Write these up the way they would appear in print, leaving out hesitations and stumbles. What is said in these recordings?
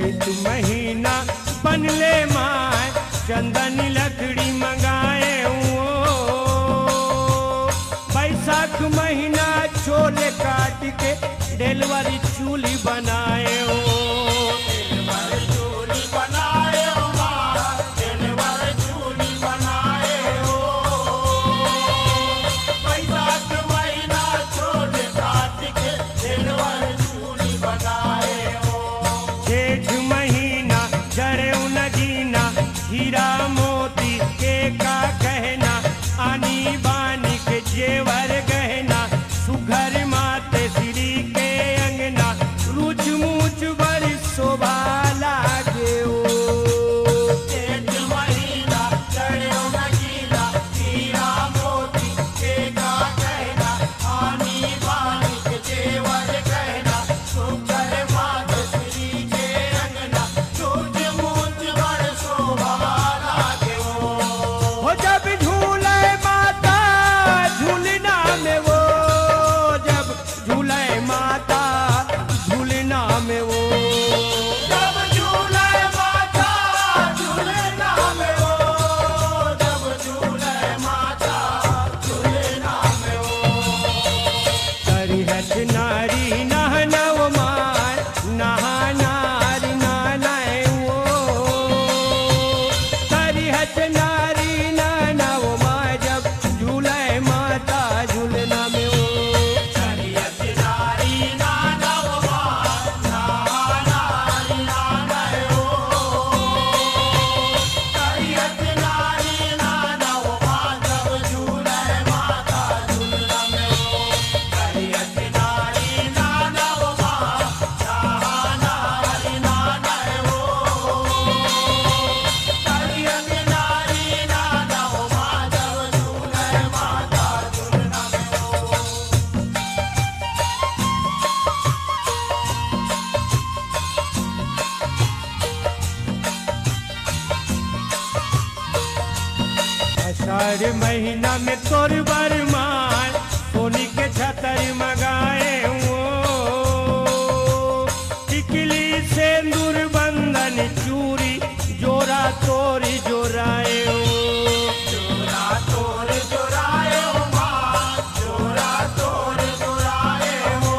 चैत महीना बनले माय चंदन लकड़ी मंगाए हो। बैसाख महीना छोले काट के डेलवरी चूल्ही बनाए हो। हीरा मोती के का कहना आनी बानी के जेवर गहना सुघर माते श्री के अंगना रुच मुच बड़ी शोभा लागे ओ। हीरा मोती के का कहना आनी बानी के जेवर गहना सुघर माते श्री के अंगना रुच मुच बड़ी शोभा। जब झूले माता झूलना में वो, जब झूले माता झूलना में वो, जब झूले माता झूलना में वो, जब झूले माता झूलना में वो। करिहत नारी नहनव माय नहा नारी नानाए वो। करिहत नारी आषाढ़ महीना में तोर बरमान सोनी के छतर मंगाए हो। टिकली सिंदूर बंधन चूरी जोरा तोरी जोराए हो। जोरा तोर जोराए हो माँ, जोरा तोर जोराए हो।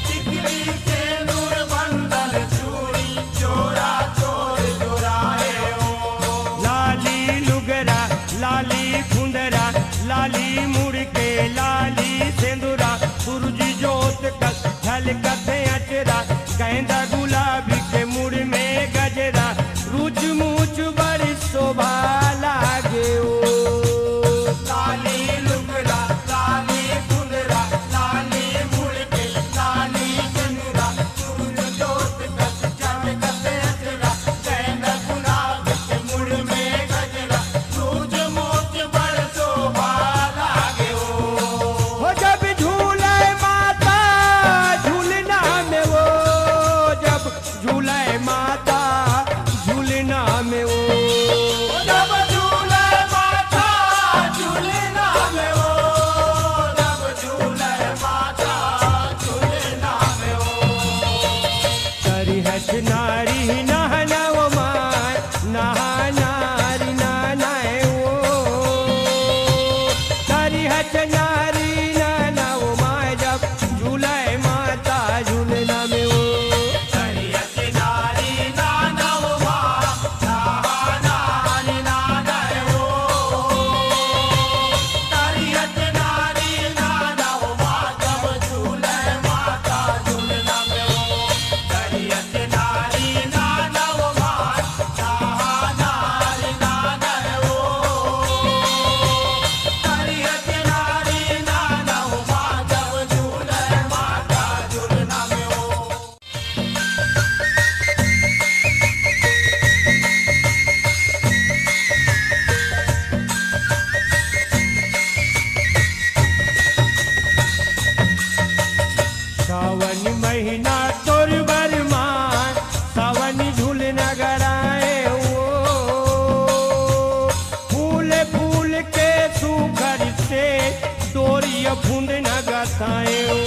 टिकली सिंदूर बंधन चूरी जोरा तोर जोराए हो। लाली खुंदरा लाली मुड़ के लाली सिंदूरा सूरज जोत का झलकत अचरा गेंदा गुलाबी के मुड़ में गजरा रुच मुच बड़ी शोभा लागे ओ। लाली लुगरा लाली खुंदरा लाली मुड़ के लाली सिंदूरा सूरज जोत का झलकत अचरा गेंदा गुलाबी के मुड़ में गजरा रुच मुच बड़ी शोभा लागे ओ। जब झूले माता झूलना में वो, जब झूले माता झूलना में वो, जब झूले माता झूलना में वो, जब झूले माता झूलना में वो। करिहत नारी नहनव माय नहा नारी नानाए वो। करिहत नारी नहनव माय जब झूले माता झूलना में वो। करिहत नारी नानव माँ नहा नारी नानाए हो। करिहत नारी नानव माँ जब झूले माता झूलना में वो। करिहत नारी नानव माँ नहा नारी नानाए हो। करिहत नारी नानव माँ जब झूले माता झूलना में वो। सावन महीना तोर बरमान सावन झूलना गराए हो। फूल फूल के सुखर से डोरिया फूंद न गसाए हो।